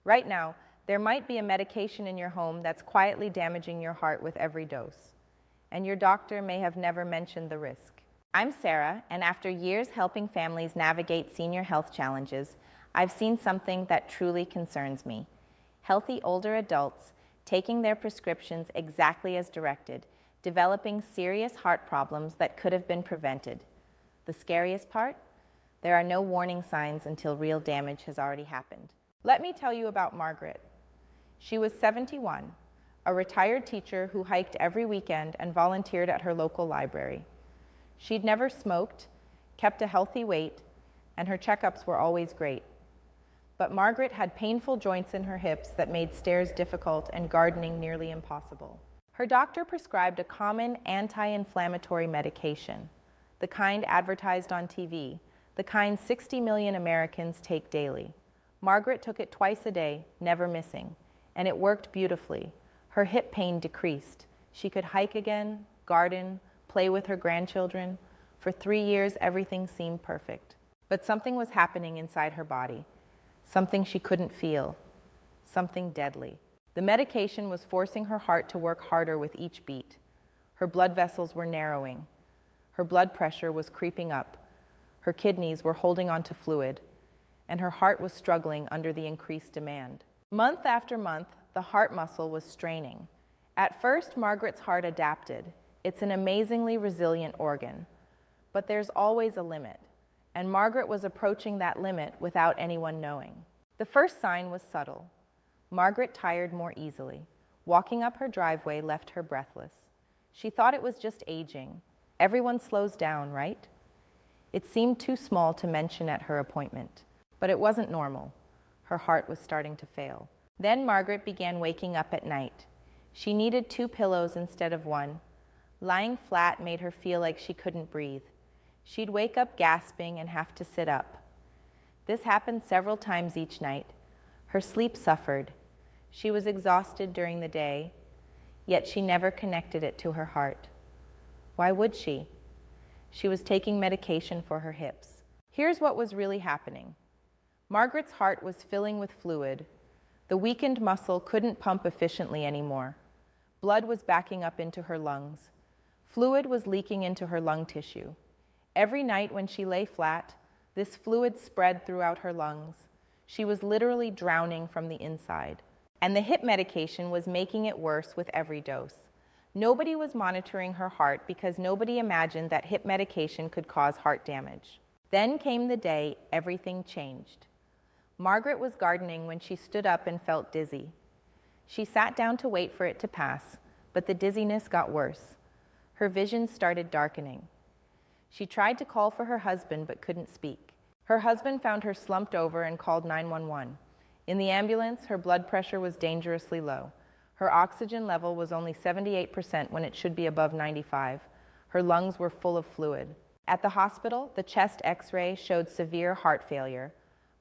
Right now, there might be a medication in your home that's quietly damaging your heart with every dose, and your doctor may have never mentioned the risk. I'm Sarah, and after years helping families navigate senior health challenges, I've seen something that truly concerns me. Healthy older adults taking their prescriptions exactly as directed, developing serious heart problems that could have been prevented. The scariest part? There are no warning signs until real damage has already happened. Let me tell you about Margaret. She was 71, a retired teacher who hiked every weekend and volunteered at her local library. She'd never smoked, kept a healthy weight, and her checkups were always great. But Margaret had painful joints in her hips that made stairs difficult and gardening nearly impossible. Her doctor prescribed a common anti-inflammatory medication, the kind advertised on TV, the kind 60 million Americans take daily. Margaret took it twice a day, never missing, and it worked beautifully. Her hip pain decreased. She could hike again, garden, play with her grandchildren. For 3 years, everything seemed perfect. But something was happening inside her body, something she couldn't feel, something deadly. The medication was forcing her heart to work harder with each beat. Her blood vessels were narrowing. Her blood pressure was creeping up. Her kidneys were holding on to fluid, and her heart was struggling under the increased demand. Month after month, the heart muscle was straining. At first, Margaret's heart adapted. It's an amazingly resilient organ. But there's always a limit, and Margaret was approaching that limit without anyone knowing. The first sign was subtle. Margaret tired more easily. Walking up her driveway left her breathless. She thought it was just aging. Everyone slows down, right? It seemed too small to mention at her appointment, but it wasn't normal. Her heart was starting to fail. Then Margaret began waking up at night. She needed 2 pillows instead of 1. Lying flat made her feel like she couldn't breathe. She'd wake up gasping and have to sit up. This happened several times each night. Her sleep suffered. She was exhausted during the day, yet she never connected it to her heart. Why would she? She was taking medication for her hips. Here's what was really happening. Margaret's heart was filling with fluid. The weakened muscle couldn't pump efficiently anymore. Blood was backing up into her lungs. Fluid was leaking into her lung tissue. Every night when she lay flat, this fluid spread throughout her lungs. She was literally drowning from the inside. And the hip medication was making it worse with every dose. Nobody was monitoring her heart because nobody imagined that hip medication could cause heart damage. Then came the day everything changed. Margaret was gardening when she stood up and felt dizzy. She sat down to wait for it to pass, but the dizziness got worse. Her vision started darkening. She tried to call for her husband but couldn't speak. Her husband found her slumped over and called 911. In the ambulance, her blood pressure was dangerously low. Her oxygen level was only 78% when it should be above 95. Her lungs were full of fluid. At the hospital, the chest X-ray showed severe heart failure.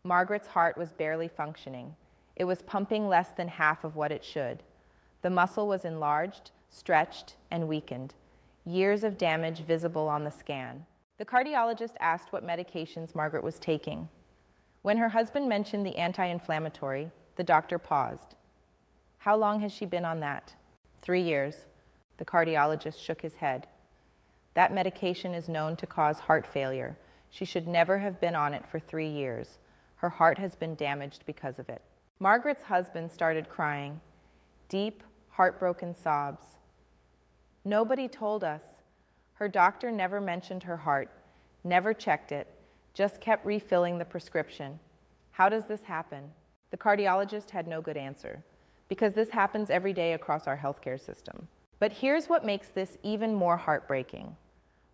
Margaret's heart was barely functioning. It was pumping less than half of what it should. The muscle was enlarged, stretched, and weakened. Years of damage visible on the scan. The cardiologist asked what medications Margaret was taking. When her husband mentioned the anti-inflammatory, the doctor paused. How long has she been on that? 3 years. The cardiologist shook his head. That medication is known to cause heart failure. She should never have been on it for 3 years. Her heart has been damaged because of it. Margaret's husband started crying. Deep, heartbroken sobs. Nobody told us. Her doctor never mentioned her heart, never checked it, just kept refilling the prescription. How does this happen? The cardiologist had no good answer, because this happens every day across our healthcare system. But here's what makes this even more heartbreaking.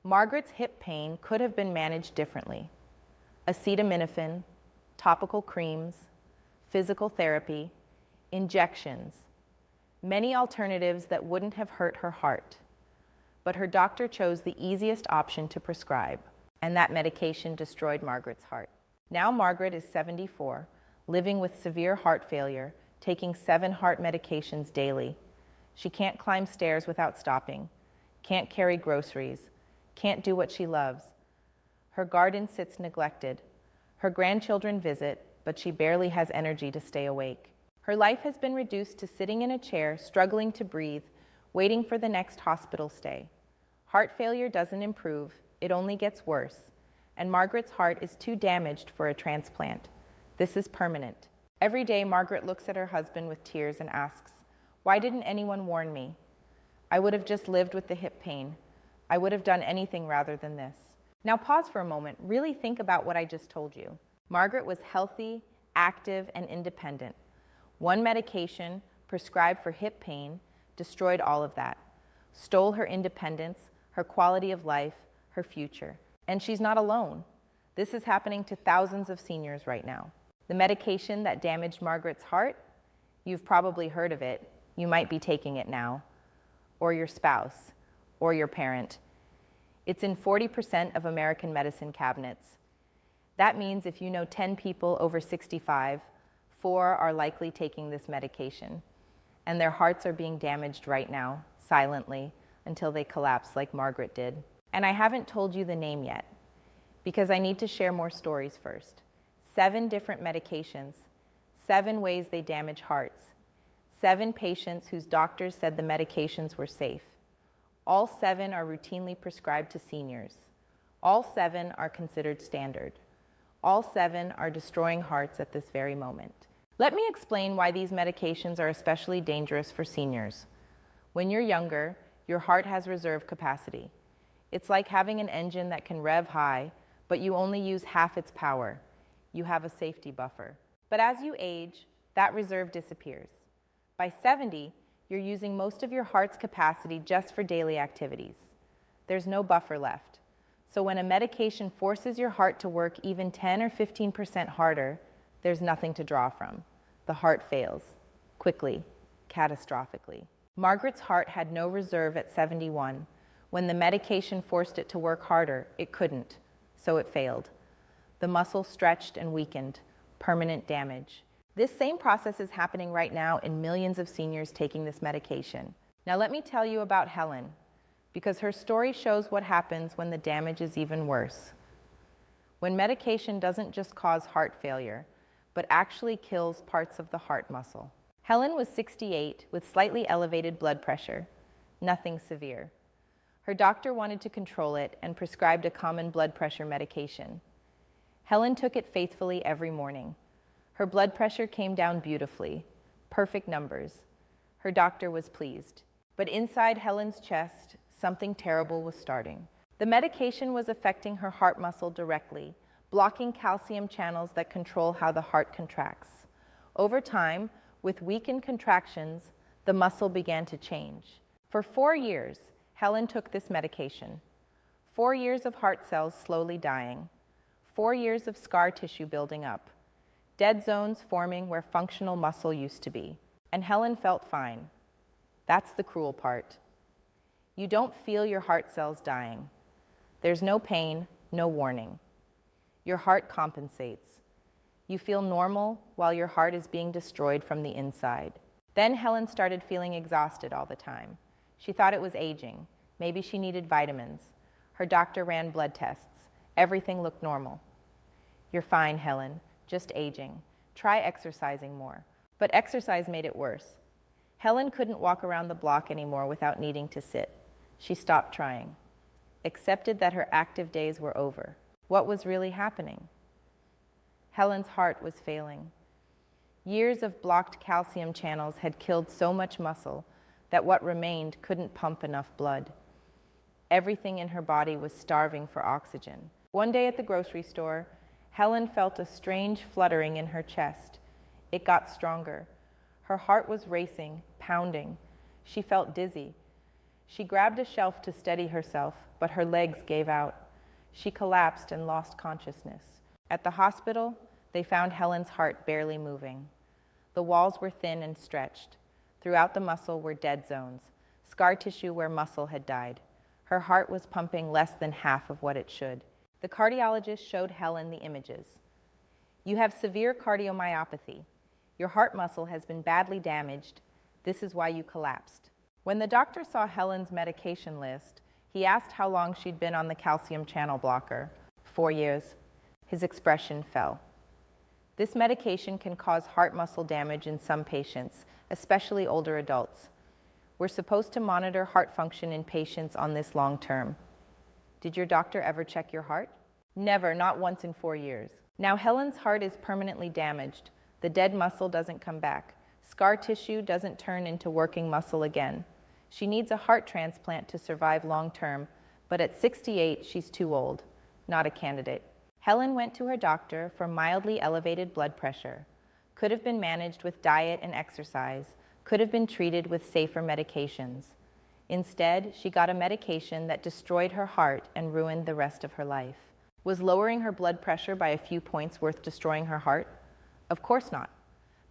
Margaret's hip pain could have been managed differently. Acetaminophen, topical creams, physical therapy, injections, many alternatives that wouldn't have hurt her heart. But her doctor chose the easiest option to prescribe, and that medication destroyed Margaret's heart. Now Margaret is 74, living with severe heart failure, taking 7 heart medications daily. She can't climb stairs without stopping, can't carry groceries, can't do what she loves. Her garden sits neglected. Her grandchildren visit, but she barely has energy to stay awake. Her life has been reduced to sitting in a chair, struggling to breathe, waiting for the next hospital stay. Heart failure doesn't improve, it only gets worse, and Margaret's heart is too damaged for a transplant. This is permanent. Every day, Margaret looks at her husband with tears and asks, "Why didn't anyone warn me? I would have just lived with the hip pain. I would have done anything rather than this." Now pause for a moment. Really think about what I just told you. Margaret was healthy, active, and independent. One medication, prescribed for hip pain, destroyed all of that, stole her independence, her quality of life, her future. And she's not alone. This is happening to thousands of seniors right now. The medication that damaged Margaret's heart, you've probably heard of it. You might be taking it now, or your spouse, or your parent. It's in 40% of American medicine cabinets. That means if you know 10 people over 65, 4 are likely taking this medication, and their hearts are being damaged right now, silently, until they collapse like Margaret did. And I haven't told you the name yet, because I need to share more stories first. 7 different medications, 7 ways they damage hearts, 7 patients whose doctors said the medications were safe. All 7 are routinely prescribed to seniors. All 7 are considered standard. All 7 are destroying hearts at this very moment. Let me explain why these medications are especially dangerous for seniors. When you're younger, your heart has reserve capacity. It's like having an engine that can rev high, but you only use half its power. You have a safety buffer. But as you age, that reserve disappears. By 70, you're using most of your heart's capacity just for daily activities. There's no buffer left. So when a medication forces your heart to work even 10 or 15% harder, there's nothing to draw from. The heart fails, quickly, catastrophically. Margaret's heart had no reserve at 71. When the medication forced it to work harder, it couldn't, so it failed. The muscle stretched and weakened, permanent damage. This same process is happening right now in millions of seniors taking this medication. Now let me tell you about Helen, because her story shows what happens when the damage is even worse. When medication doesn't just cause heart failure, but actually kills parts of the heart muscle. Helen was 68 with slightly elevated blood pressure, nothing severe. Her doctor wanted to control it and prescribed a common blood pressure medication. Helen took it faithfully every morning. Her blood pressure came down beautifully, perfect numbers. Her doctor was pleased. But inside Helen's chest, something terrible was starting. The medication was affecting her heart muscle directly, blocking calcium channels that control how the heart contracts. Over time, with weakened contractions, the muscle began to change. For 4 years, Helen took this medication. 4 years of heart cells slowly dying. 4 years of scar tissue building up. Dead zones forming where functional muscle used to be. And Helen felt fine. That's the cruel part. You don't feel your heart cells dying. There's no pain, no warning. Your heart compensates. You feel normal while your heart is being destroyed from the inside. Then Helen started feeling exhausted all the time. She thought it was aging. Maybe she needed vitamins. Her doctor ran blood tests. Everything looked normal. You're fine, Helen. Just aging. Try exercising more. But exercise made it worse. Helen couldn't walk around the block anymore without needing to sit. She stopped trying. Accepted that her active days were over. What was really happening? Helen's heart was failing. Years of blocked calcium channels had killed so much muscle that what remained couldn't pump enough blood. Everything in her body was starving for oxygen. One day at the grocery store, Helen felt a strange fluttering in her chest. It got stronger. Her heart was racing, pounding. She felt dizzy. She grabbed a shelf to steady herself, but her legs gave out. She collapsed and lost consciousness. At the hospital, they found Helen's heart barely moving. The walls were thin and stretched. Throughout the muscle were dead zones, scar tissue where muscle had died. Her heart was pumping less than half of what it should. The cardiologist showed Helen the images. You have severe cardiomyopathy. Your heart muscle has been badly damaged. This is why you collapsed. When the doctor saw Helen's medication list, he asked how long she'd been on the calcium channel blocker. 4 years. His expression fell. This medication can cause heart muscle damage in some patients, especially older adults. We're supposed to monitor heart function in patients on this long term. Did your doctor ever check your heart? Never, not once in 4 years. Now Helen's heart is permanently damaged. The dead muscle doesn't come back. Scar tissue doesn't turn into working muscle again. She needs a heart transplant to survive long term, but at 68, she's too old. Not a candidate. Helen went to her doctor for mildly elevated blood pressure. Could have been managed with diet and exercise. Could have been treated with safer medications. Instead, she got a medication that destroyed her heart and ruined the rest of her life. Was lowering her blood pressure by a few points worth destroying her heart? Of course not.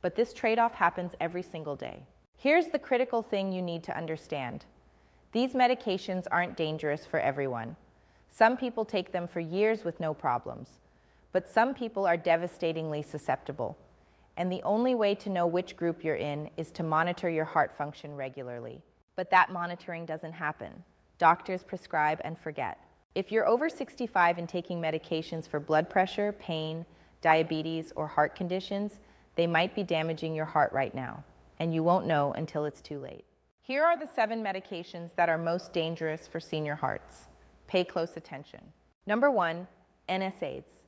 But this trade-off happens every single day. Here's the critical thing you need to understand. These medications aren't dangerous for everyone. Some people take them for years with no problems. But some people are devastatingly susceptible. And the only way to know which group you're in is to monitor your heart function regularly. But that monitoring doesn't happen. Doctors prescribe and forget. If you're over 65 and taking medications for blood pressure, pain, diabetes, or heart conditions, they might be damaging your heart right now, and you won't know until it's too late. Here are the 7 medications that are most dangerous for senior hearts. Pay close attention. Number 1, NSAIDs.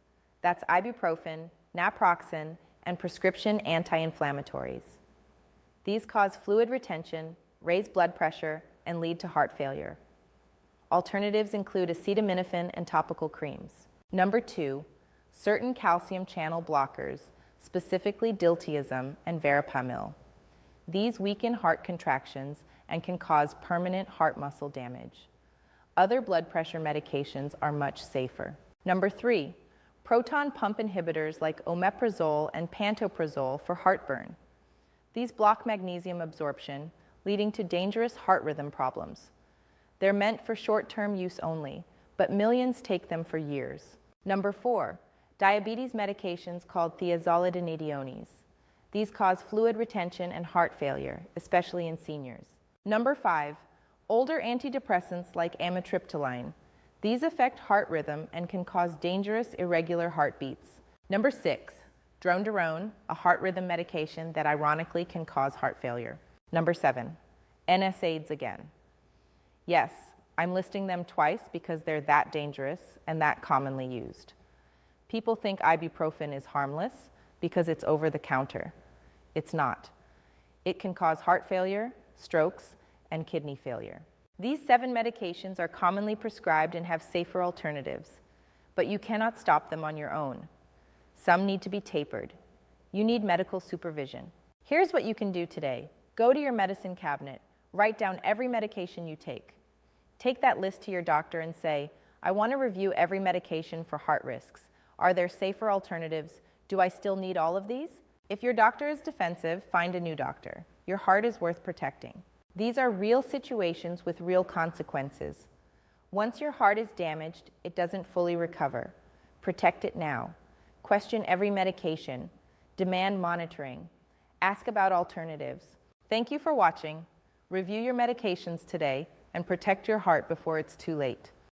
That's ibuprofen, naproxen, and prescription anti-inflammatories. These cause fluid retention, raise blood pressure, and lead to heart failure. Alternatives include acetaminophen and topical creams. Number 2, certain calcium channel blockers, specifically diltiazem and verapamil. These weaken heart contractions and can cause permanent heart muscle damage. Other blood pressure medications are much safer. Number 3, proton pump inhibitors like omeprazole and pantoprazole for heartburn. These block magnesium absorption, leading to dangerous heart rhythm problems. They're meant for short-term use only, but millions take them for years. Number 4, diabetes medications called thiazolidinediones. These cause fluid retention and heart failure, especially in seniors. Number 5, older antidepressants like amitriptyline. These affect heart rhythm and can cause dangerous irregular heartbeats. Number 6, dronedarone, a heart rhythm medication that ironically can cause heart failure. Number 7, NSAIDs again. Yes, I'm listing them twice because they're that dangerous and that commonly used. People think ibuprofen is harmless because it's over the counter. It's not. It can cause heart failure, strokes, and kidney failure. These 7 medications are commonly prescribed and have safer alternatives, but you cannot stop them on your own. Some need to be tapered. You need medical supervision. Here's what you can do today. Go to your medicine cabinet, write down every medication you take. Take that list to your doctor and say, I want to review every medication for heart risks. Are there safer alternatives? Do I still need all of these? If your doctor is defensive, find a new doctor. Your heart is worth protecting. These are real situations with real consequences. Once your heart is damaged, it doesn't fully recover. Protect it now. Question every medication. Demand monitoring. Ask about alternatives. Thank you for watching. Review your medications today and protect your heart before it's too late.